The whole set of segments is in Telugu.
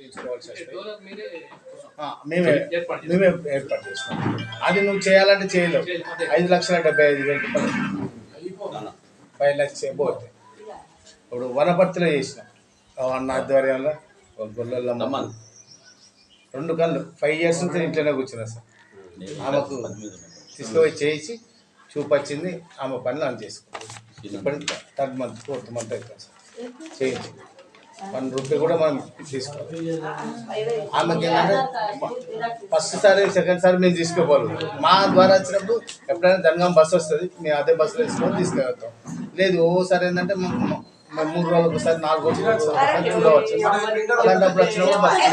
తీసుకోవాల్సి వస్తాయి. మేమే ఏర్పాటు చేస్తాం. అది నువ్వు చేయాలంటే చేయలేవు. 5,75,000 రూపాయలు 5 లక్షలు పోతే ఇప్పుడు వనపర్తిలో చేసినాం. అన్న ఆధ్వర్యంలో గొల్లమ్మ 2 కళ్ళు 5 years నుంచి ఇంట్లోనే కూర్చున్నా సార్. ఆమెకు తీసుకుపోయి చేసి చూపొచ్చింది. ఆమె పనులు ఆమె చేసుకుంది. ఇప్పటికి 3rd month 4th month అవుతుంది సార్. చేయించి 1 రూపీ కూడా మనం తీసుకోవాలి. ఆమెకి ఏంటంటే ఫస్ట్ సారి సెకండ్ సారి మేము తీసుకోపోవాలి. మా ద్వారా వచ్చినప్పుడు ఎప్పుడైనా జనగాం బస్సు వస్తుంది, మేము అదే బస్సులో తీసుకొని తీసుకెళ్తాం. లేదు ఓసారి ఏంటంటే మేము 3 రోజులకు ఒకసారి 4 రోజులకు ఒకసారి చూడవచ్చు. అలాంటప్పుడు వచ్చినప్పుడు బస్సు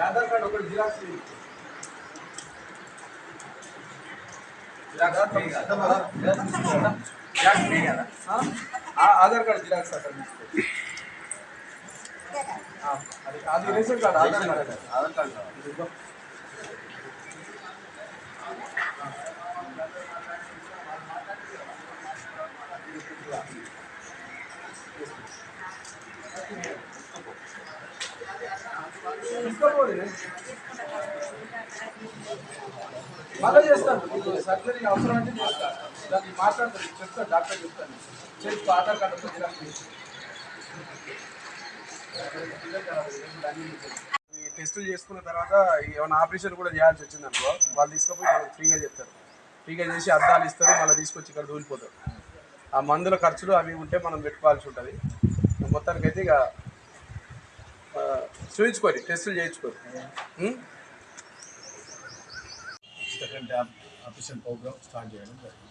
ఆధార్ కార్డు ఒకటి జిరాక్స్ ఆధార్ కార్డు జిరాక్స్ అక్కడ అది రేషన్ కార్డు ఆధార్ కార్డు మళ్ళీ చేస్తాను. సర్జరీ అవసరం అంటే చేస్తాను. దాన్ని మాట్లాడతాను, చెప్తాను, డాక్టర్ చెప్తాను. చేసి ఆధార్ కార్డు టెస్టులు చేసుకున్న తర్వాత ఏమైనా ఆపరేషన్ కూడా చేయాల్సి వచ్చింది అనుకో, వాళ్ళు తీసుకుపోయి వాళ్ళకి ఫ్రీగా చెప్తారు. ఫ్రీగా చేసి అద్దాలు ఇస్తారు, మళ్ళీ తీసుకొచ్చి ఇక్కడ దూలిపోతారు. ఆ మందుల ఖర్చులు అవి ఉంటే మనం పెట్టుకోవాల్సి ఉంటుంది. మొత్తానికైతే ఇక చూయించుకోరు, టెస్టులు చేయించుకోరు. సెకండ్ ఆపరేషన్ ప్రోగ్రామ్ స్టార్ట్ చేయడం జరిగింది.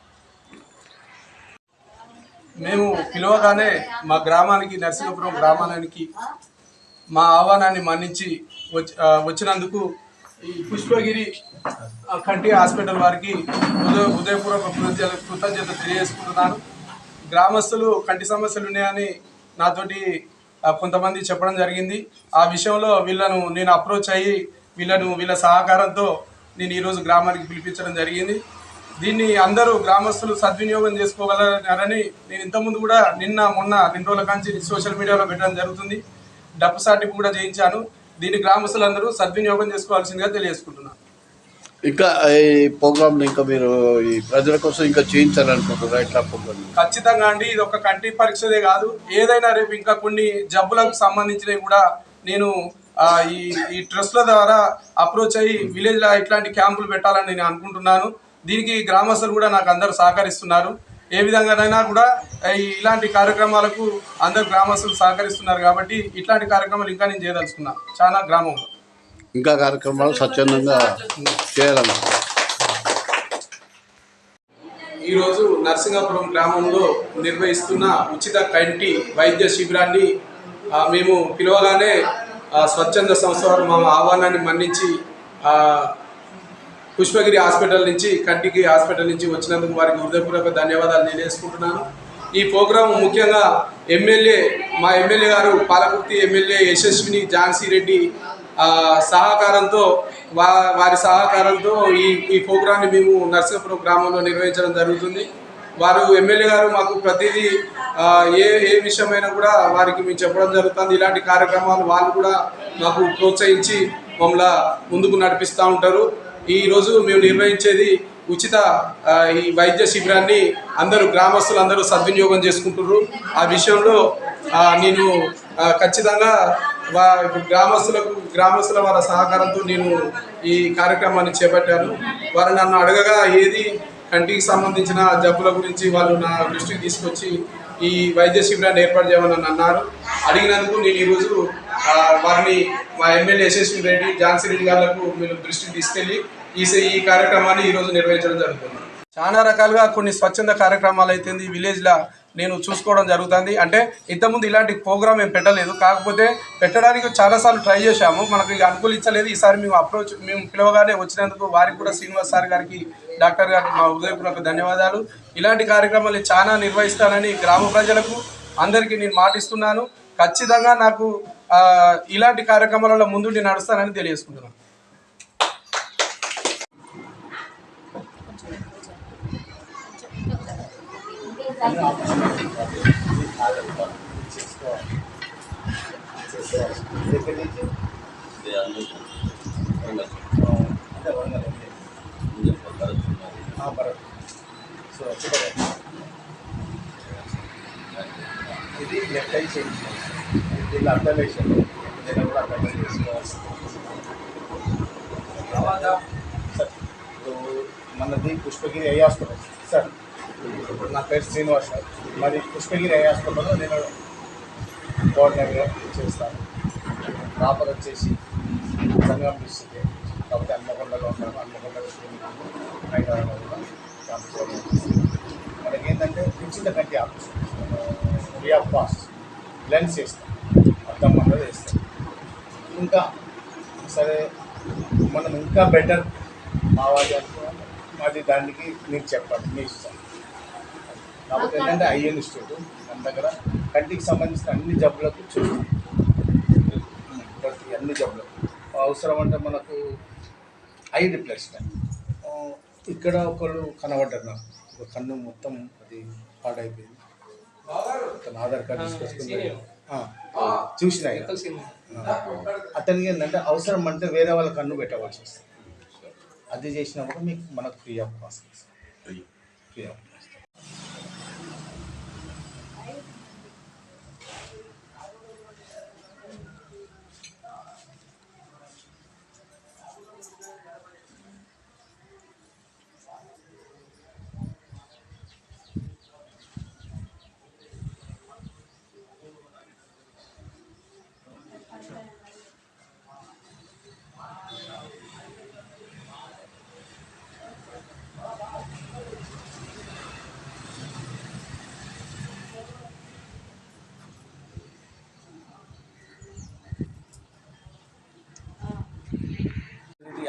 మేము పిలవగానే మా గ్రామానికి, నరసింహపురం గ్రామానికి మా ఆహ్వానాన్ని మన్నించి వచ్చినందుకు ఈ పుష్పగిరి కంటి హాస్పిటల్ వారికి హృదయపూర్వక కృతజ్ఞత తెలియజేసుకుంటున్నాను. గ్రామస్తులు కంటి సమస్యలు ఉన్నాయని నాతోటి కొంతమంది చెప్పడం జరిగింది. ఆ విషయంలో వీళ్ళను నేను అప్రోచ్ అయ్యి వీళ్ళ సహకారంతో నేను ఈరోజు గ్రామానికి పిలిపించడం జరిగింది. దీన్ని అందరూ గ్రామస్తులు సద్వినియోగం చేసుకోగలరని నేను ఇంతకుముందు కూడా మొన్న 2 రోజుల కాంచి సోషల్ మీడియాలో పెట్టడం జరుగుతుంది. డప్పు సాటింపు కూడా చేయించాను. దీన్ని గ్రామస్తులందరూ సద్వినియోగం చేసుకోవాల్సిందిగా తెలియజేసుకుంటున్నాను. ఇంకా ఈ ప్రోగ్రామ్ ఇంకా మీరు ఈ ప్రజల కోసం ఇంకా చేయించాలనుకుంటున్నారా? ఇట్లా ప్రోగ్రామ్ ఖచ్చితంగా అండి. ఇది ఒక కంటి పరీక్షదే కాదు, ఏదైనా రేపు ఇంకా కొన్ని జబ్బులకు సంబంధించినవి కూడా నేను ఈ ట్రస్ట్ల ద్వారా అప్రోచ్ అయ్యి విలేజ్లో ఇట్లాంటి క్యాంపులు పెట్టాలని నేను అనుకుంటున్నాను. దీనికి గ్రామస్తులు కూడా నాకు అందరూ సహకరిస్తున్నారు. ఏ విధంగానైనా కూడా ఇలాంటి కార్యక్రమాలకు అందరు గ్రామస్తులు సహకరిస్తున్నారు. కాబట్టి ఇట్లాంటి కార్యక్రమాలు ఇంకా నేను చేయదలుచుకున్నాను. చాలా గ్రామంలో ఇంకా కార్యక్రమాలు స్వచ్ఛందంగా చేయాలన్నా. ఈరోజు నరసింగాపురం గ్రామంలో నిర్వహిస్తున్న ఉచిత కంటి వైద్య శిబిరాన్ని మేము పిలవగానే స్వచ్ఛంద సంస్థ వారు మా ఆహ్వానాన్ని మన్నించి పుష్పగిరి హాస్పిటల్ నుంచి, కంటికి హాస్పిటల్ నుంచి వచ్చినందుకు వారికి హృదయపూర్వక ధన్యవాదాలు తెలియజేసుకుంటున్నాను. ఈ ప్రోగ్రాం ముఖ్యంగా మా ఎమ్మెల్యే గారు పాలకుర్తి ఎమ్మెల్యే యశస్విని ఝాన్సీ రెడ్డి సహకారంతో వారి సహకారంతో ఈ ప్రోగ్రాన్ని మేము నరసింహపురం గ్రామంలో నిర్వహించడం జరుగుతుంది. వారు ఎమ్మెల్యే గారు మాకు ప్రతిదీ ఏ విషయమైనా కూడా వారికి మేము చెప్పడం జరుగుతుంది. ఇలాంటి కార్యక్రమాలు వాళ్ళు కూడా మాకు ప్రోత్సహించి మమ్మల్ని ముందుకు నడిపిస్తూ ఉంటారు. ఈరోజు మేము నిర్వహించేది ఉచిత ఈ వైద్య శిబిరాన్ని గ్రామస్తులు అందరూ సద్వినియోగం చేసుకుంటున్నారు. ఆ విషయంలో నేను ఖచ్చితంగా గ్రామస్తుల వారి సహకారంతో నేను ఈ కార్యక్రమాన్ని చేపట్టాను. వారు నన్ను అడగగా ఏది కంటికి సంబంధించిన జబ్బుల గురించి వాళ్ళు నా దృష్టికి తీసుకొచ్చి ఈ వైద్య శిబిరాన్ని ఏర్పాటు చేయమని అన్నారు. అడిగినందుకు నేను ఈరోజు వారిని మా ఎమ్మెల్యే యశస్వి రెడ్డి ఝాన్సీ రెడ్డి గారికి మీరు దృష్టికి తీసుకెళ్ళి ఈ కార్యక్రమాన్ని ఈరోజు నిర్వహించడం జరుగుతుంది. చాలా రకాలుగా కొన్ని స్వచ్ఛంద కార్యక్రమాలు అయితే విలేజ్లో నేను చూసుకోవడం జరుగుతుంది. అంటే ఇంతకుముందు ఇలాంటి ప్రోగ్రామ్ మేము పెట్టలేదు, కాకపోతే పెట్టడానికి చాలాసార్లు ట్రై చేశాము, మనకు ఇక అనుకూలించలేదు. ఈసారి మేము పిలవగానే వచ్చినందుకు వారికి కూడా శ్రీనివాస్ సార్ గారికి, డాక్టర్ గారికి మా హృదయపూర్వక ధన్యవాదాలు. ఇలాంటి కార్యక్రమాలు చాలా నిర్వహిస్తానని గ్రామ ప్రజలకు అందరికీ నేను మాటిస్తున్నాను. ఖచ్చితంగా నాకు ఇలాంటి కార్యక్రమాలలో ముందుండి నడుస్తానని తెలియజేసుకుంటున్నాను. ఇది లెఫ్ట్ ఐ చేయించాను, దీన్ని అర్థం వేసాను, నేను కూడా అర్థం చేసుకోవాలి. సార్ ఇప్పుడు మనది పుష్పగిరి ఐ హాస్పిటల్ సార్. నా పేరు శ్రీనివాస్ సార్. మరి పుష్పగిరి ఐ హాస్పిటల్లో నేను కోఆర్డినేటర్ చేస్తాను. ప్రాపర్ వచ్చేసి సంగం డిస్ట్రిక్ట్, కాబట్టి హన్మకొండలో ఉంటాను. హన్మకొండలో హైదరాబాద్ కూడా మనకి ఏంటంటే ఉచిత కంటి operation, free of cost lens చేస్తాం, అర్థం అన్నది వేస్తాం. ఇంకా సరే మనం ఇంకా బెటర్ కావాలి అనుకున్నాను, అది దానికి మీకు చెప్పండి, మీ ఇష్టం. కాబట్టి ఏంటంటే ఐ ఇన్స్టిట్యూట్ మన దగ్గర కంటికి సంబంధించిన అన్ని జబ్బులకు చూస్తాం, ప్రతి అన్ని జబ్బులకు. అవసరం అంటే మనకు ఐ రిప్లేస్మెంట్. ఇక్కడ ఒకళ్ళు కనబడ్డారు, నాకు ఒక కన్ను మొత్తం అది పాడైపోయింది. అతను ఆధార్ కార్డు తీసుకొచ్చుకుని చూసిన అతనికి ఏంటంటే అవసరం అంటే వేరే వాళ్ళ కన్ను పెట్టవలసి వస్తుంది. అది చేసినప్పుడు మీకు మనకు free of cost, free of cost.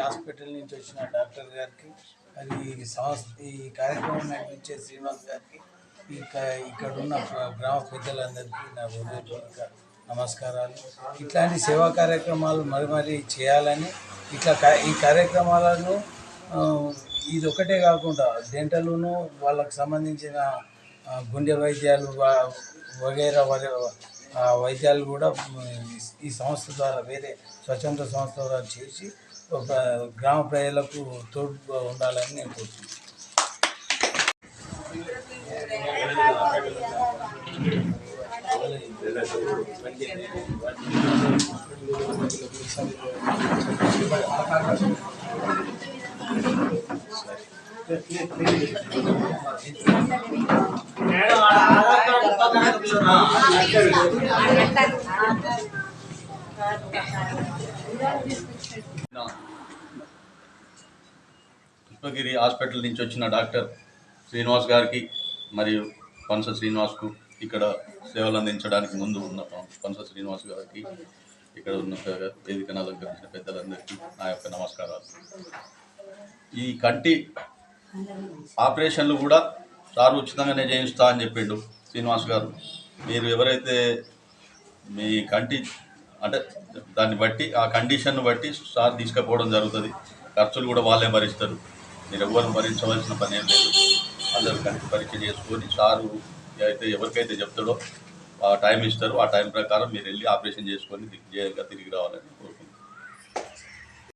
Hospital నుంచి వచ్చిన డాక్టర్ గారికి, అది ఈ కార్యక్రమం నడిపించే శ్రీనివాస్ గారికి, ఇక్కడ ఉన్న గ్రామ పెద్దలందరికీ నా హృదయపూర్వక నమస్కారాలు. ఇట్లాంటి సేవా కార్యక్రమాలు మరి చేయాలని, ఈ కార్యక్రమాలను ఇది ఒకటే కాకుండా డెంటల్ను వాళ్ళకు సంబంధించిన గుండె వైద్యాలు వగైరా వైద్యాలు కూడా ఈ సంస్థ ద్వారా, వేరే స్వచ్ఛంద సంస్థ ద్వారా చేసి ఒక గ్రామ ప్రజలకు తోడుగా ఉండాలని నేను కోరుతున్నాను. పుష్పగిరి హాస్పిటల్ నుంచి వచ్చిన డాక్టర్ శ్రీనివాస్ గారికి మరియు పనస శ్రీనివాస్కు, ఇక్కడ సేవలు అందించడానికి ముందు ఉన్న పనస శ్రీనివాస్ గారికి, ఇక్కడ ఉన్న వేదికను అలంకరించిన పెద్దలందరికీ నా యొక్క నమస్కారాలు. ఈ కంటి ఆపరేషన్లు కూడా సార్ ఉచితంగానే చేయిస్తా అని చెప్పిండు శ్రీనివాస్ గారు. మీరు ఎవరైతే మీ కంటి అంటే దాన్ని బట్టి, ఆ కండిషన్ను బట్టి సార్ తీసుకుపోవడం జరుగుతుంది. ఖర్చులు కూడా వాళ్ళే భరిస్తారు, మీరు ఎవ్వరు భరించవలసిన పని ఏం లేదు. అందరూ కంటి పరీక్ష చేసుకొని సారు అయితే ఎవరికైతే చెప్తాడో ఆ టైం ఇస్తారు, ఆ టైం ప్రకారం మీరు వెళ్ళి ఆపరేషన్ చేసుకొని తిరిగి రావాలని కోరుకుంటున్నాను.